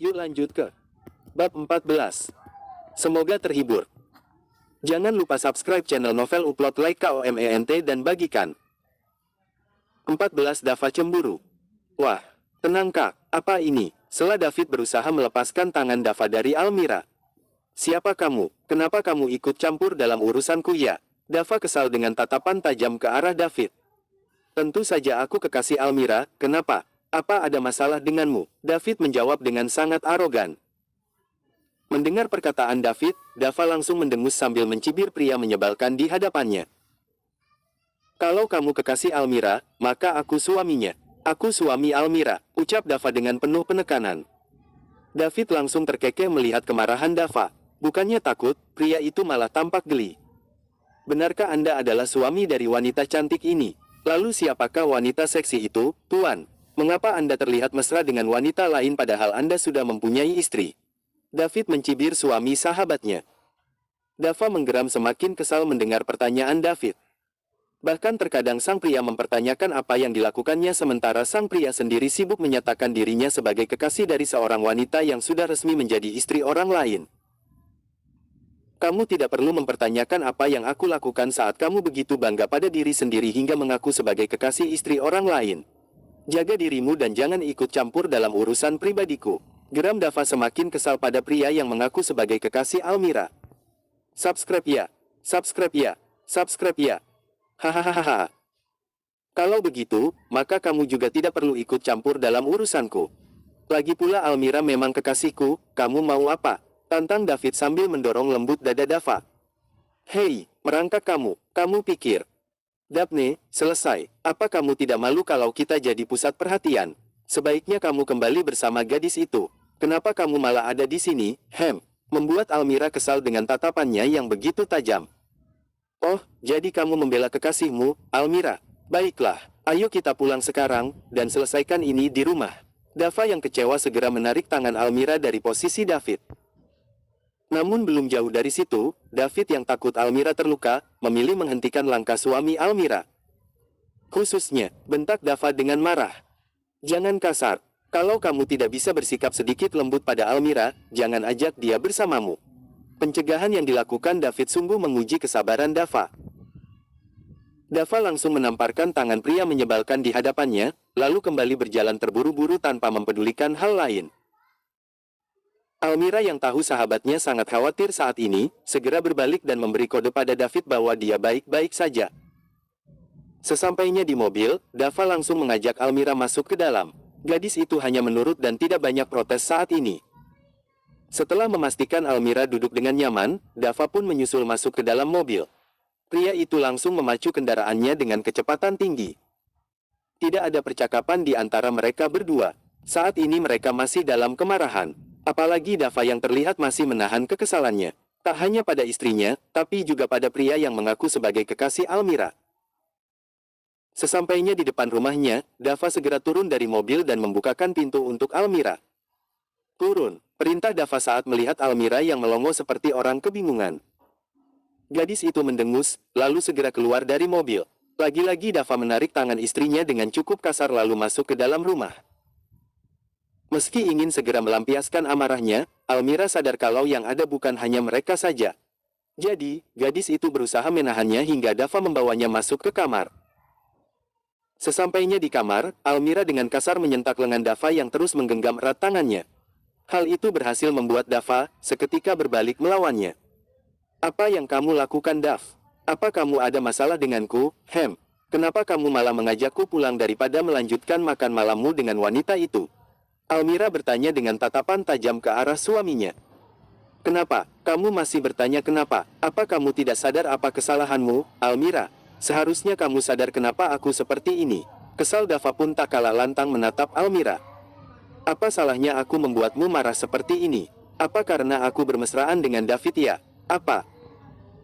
Yuk lanjut ke bab 14. Semoga terhibur. Jangan lupa subscribe channel Novel Upload, like KOMENT dan bagikan. 14. Dava cemburu. Wah, tenang kak, apa ini? Setelah David berusaha melepaskan tangan Dava dari Almira. Siapa kamu? Kenapa kamu ikut campur dalam urusanku ya? Dava kesal dengan tatapan tajam ke arah David. Tentu saja aku kekasih Almira, kenapa? Apa ada masalah denganmu? David menjawab dengan sangat arogan. Mendengar perkataan David, Dava langsung mendengus sambil mencibir pria menyebalkan di hadapannya. Kalau kamu kekasih Almira, maka aku suaminya. Aku suami Almira, ucap Dava dengan penuh penekanan. David langsung terkekeh melihat kemarahan Dava. Bukannya takut, pria itu malah tampak geli. Benarkah Anda adalah suami dari wanita cantik ini? Lalu siapakah wanita seksi itu, Tuan? Mengapa Anda terlihat mesra dengan wanita lain padahal Anda sudah mempunyai istri? David mencibir suami sahabatnya. Dava menggeram semakin kesal mendengar pertanyaan David. Bahkan terkadang sang pria mempertanyakan apa yang dilakukannya sementara sang pria sendiri sibuk menyatakan dirinya sebagai kekasih dari seorang wanita yang sudah resmi menjadi istri orang lain. Kamu tidak perlu mempertanyakan apa yang aku lakukan saat kamu begitu bangga pada diri sendiri hingga mengaku sebagai kekasih istri orang lain. Jaga dirimu dan jangan ikut campur dalam urusan pribadiku. Geram Dava semakin kesal pada pria yang mengaku sebagai kekasih Almira. Subscribe ya, subscribe ya, subscribe ya. Hahaha. Kalau begitu, maka kamu juga tidak perlu ikut campur dalam urusanku. Lagi pula Almira memang kekasihku, kamu mau apa? Tantang David sambil mendorong lembut dada Dava. Hei, merangkak kamu pikir. Daphne, selesai. Apa kamu tidak malu kalau kita jadi pusat perhatian? Sebaiknya kamu kembali bersama gadis itu. Kenapa kamu malah ada di sini, Membuat Almira kesal dengan tatapannya yang begitu tajam. Oh, jadi kamu membela kekasihmu, Almira. Baiklah, ayo kita pulang sekarang, dan selesaikan ini di rumah. Dava yang kecewa segera menarik tangan Almira dari posisi David. Namun belum jauh dari situ, David yang takut Almira terluka, memilih menghentikan langkah suami Almira. Khususnya, bentak Dava dengan marah. Jangan kasar, kalau kamu tidak bisa bersikap sedikit lembut pada Almira, jangan ajak dia bersamamu. Pencegahan yang dilakukan David sungguh menguji kesabaran Dava. Dava langsung menamparkan tangan pria menyebalkan di hadapannya, lalu kembali berjalan terburu-buru tanpa mempedulikan hal lain. Almira yang tahu sahabatnya sangat khawatir saat ini, segera berbalik dan memberi kode pada David bahwa dia baik-baik saja. Sesampainya di mobil, Dava langsung mengajak Almira masuk ke dalam. Gadis itu hanya menurut dan tidak banyak protes saat ini. Setelah memastikan Almira duduk dengan nyaman, Dava pun menyusul masuk ke dalam mobil. Pria itu langsung memacu kendaraannya dengan kecepatan tinggi. Tidak ada percakapan di antara mereka berdua. Saat ini mereka masih dalam kemarahan. Apalagi Dava yang terlihat masih menahan kekesalannya. Tak hanya pada istrinya, tapi juga pada pria yang mengaku sebagai kekasih Almira. Sesampainya di depan rumahnya, Dava segera turun dari mobil dan membukakan pintu untuk Almira. Turun, perintah Dava saat melihat Almira yang melongo seperti orang kebingungan. Gadis itu mendengus, lalu segera keluar dari mobil. Lagi-lagi Dava menarik tangan istrinya dengan cukup kasar lalu masuk ke dalam rumah. Meski ingin segera melampiaskan amarahnya, Almira sadar kalau yang ada bukan hanya mereka saja. Jadi, gadis itu berusaha menahannya hingga Dava membawanya masuk ke kamar. Sesampainya di kamar, Almira dengan kasar menyentak lengan Dava yang terus menggenggam erat tangannya. Hal itu berhasil membuat Dava seketika berbalik melawannya. Apa yang kamu lakukan, Dav? Apa kamu ada masalah denganku, Kenapa kamu malah mengajakku pulang daripada melanjutkan makan malammu dengan wanita itu? Almira bertanya dengan tatapan tajam ke arah suaminya. Kenapa? Kamu masih bertanya kenapa? Apa kamu tidak sadar apa kesalahanmu, Almira? Seharusnya kamu sadar kenapa aku seperti ini. Kesal Dava pun tak kalah lantang menatap Almira. Apa salahnya aku membuatmu marah seperti ini? Apa karena aku bermesraan dengan David ya? Apa?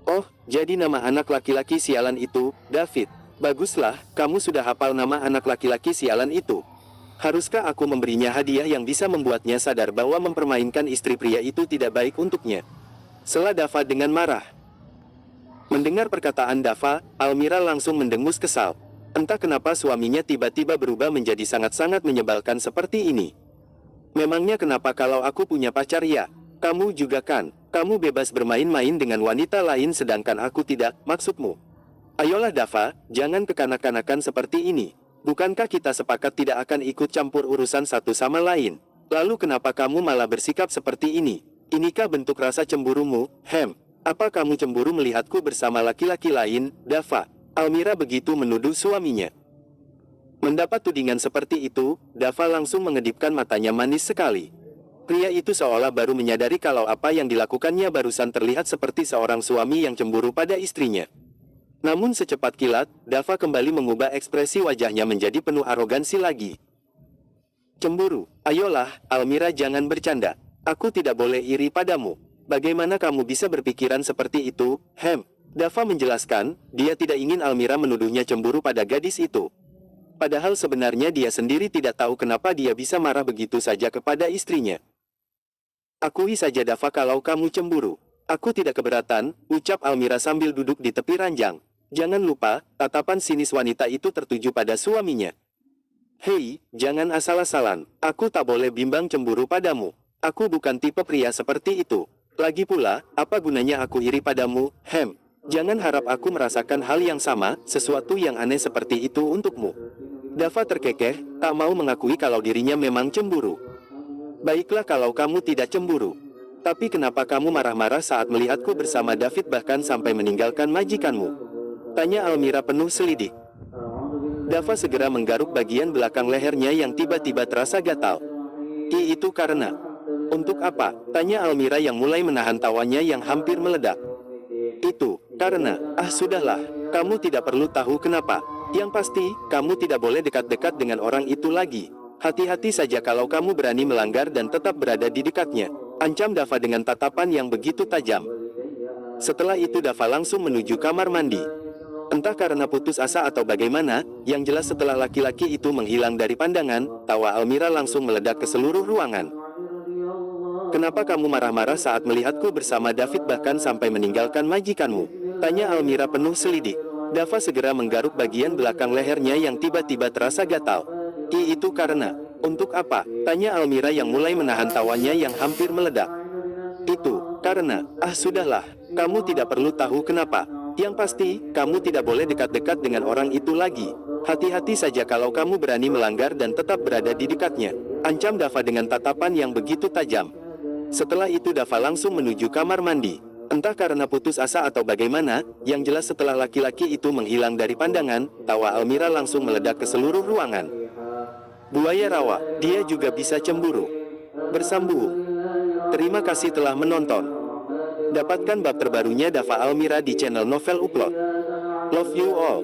Oh, jadi nama anak laki-laki sialan itu, David. Baguslah, kamu sudah hafal nama anak laki-laki sialan itu. Haruskah aku memberinya hadiah yang bisa membuatnya sadar bahwa mempermainkan istri pria itu tidak baik untuknya? Sela Dava dengan marah. Mendengar perkataan Dava, Almira langsung mendengus kesal. Entah kenapa suaminya tiba-tiba berubah menjadi sangat-sangat menyebalkan seperti ini. Memangnya kenapa kalau aku punya pacar ya? Kamu juga kan? Kamu bebas bermain-main dengan wanita lain sedangkan aku tidak, maksudmu? Ayolah Dava, jangan kekanak-kanakan seperti ini. Bukankah kita sepakat tidak akan ikut campur urusan satu sama lain? Lalu kenapa kamu malah bersikap seperti ini? Inikah bentuk rasa cemburumu? Apa kamu cemburu melihatku bersama laki-laki lain, Dava? Almira begitu menuduh suaminya. Mendapat tudingan seperti itu, Dava langsung mengedipkan matanya manis sekali. Pria itu seolah baru menyadari kalau apa yang dilakukannya barusan terlihat seperti seorang suami yang cemburu pada istrinya. Namun secepat kilat, Dava kembali mengubah ekspresi wajahnya menjadi penuh arogansi lagi. Cemburu, ayolah, Almira jangan bercanda. Aku tidak boleh iri padamu. Bagaimana kamu bisa berpikiran seperti itu, Dava menjelaskan, dia tidak ingin Almira menuduhnya cemburu pada gadis itu. Padahal sebenarnya dia sendiri tidak tahu kenapa dia bisa marah begitu saja kepada istrinya. Akui saja Dava kalau kamu cemburu. Aku tidak keberatan, ucap Almira sambil duduk di tepi ranjang. Jangan lupa, tatapan sinis wanita itu tertuju pada suaminya. Hei, jangan asal-asalan, aku tak boleh bimbang cemburu padamu. Aku bukan tipe pria seperti itu. Lagi pula, apa gunanya aku iri padamu, Jangan harap aku merasakan hal yang sama, sesuatu yang aneh seperti itu untukmu. Dava terkekeh, tak mau mengakui kalau dirinya memang cemburu. Baiklah kalau kamu tidak cemburu. Tapi kenapa kamu marah-marah saat melihatku bersama David bahkan sampai meninggalkan majikanmu? Tanya Almira penuh selidik. Dava segera menggaruk bagian belakang lehernya yang tiba-tiba terasa gatal. Itu karena... Untuk apa? Tanya Almira yang mulai menahan tawanya yang hampir meledak. Itu, karena, sudahlah, kamu tidak perlu tahu kenapa. Yang pasti, kamu tidak boleh dekat-dekat dengan orang itu lagi. Hati-hati saja kalau kamu berani melanggar dan tetap berada di dekatnya. Ancam Dava dengan tatapan yang begitu tajam. Setelah itu Dava langsung menuju kamar mandi. Entah karena putus asa atau bagaimana, yang jelas setelah laki-laki itu menghilang dari pandangan, tawa Almira langsung meledak ke seluruh ruangan. Kenapa kamu marah-marah saat melihatku bersama David bahkan sampai meninggalkan majikanmu? Tanya Almira penuh selidik. Dava segera menggaruk bagian belakang lehernya yang tiba-tiba terasa gatal. Itu karena... Untuk apa? Tanya Almira yang mulai menahan tawanya yang hampir meledak. Itu, karena... Sudahlah, kamu tidak perlu tahu kenapa. Yang pasti, kamu tidak boleh dekat-dekat dengan orang itu lagi. Hati-hati saja kalau kamu berani melanggar dan tetap berada di dekatnya. Ancam Dava dengan tatapan yang begitu tajam. Setelah itu Dava langsung menuju kamar mandi. Entah karena putus asa atau bagaimana, yang jelas setelah laki-laki itu menghilang dari pandangan, tawa Almira langsung meledak ke seluruh ruangan. Buaya rawa, dia juga bisa cemburu. Bersambung. Terima kasih telah menonton. Dapatkan bab terbarunya Dava Almira di channel Novel Upload. Love you all.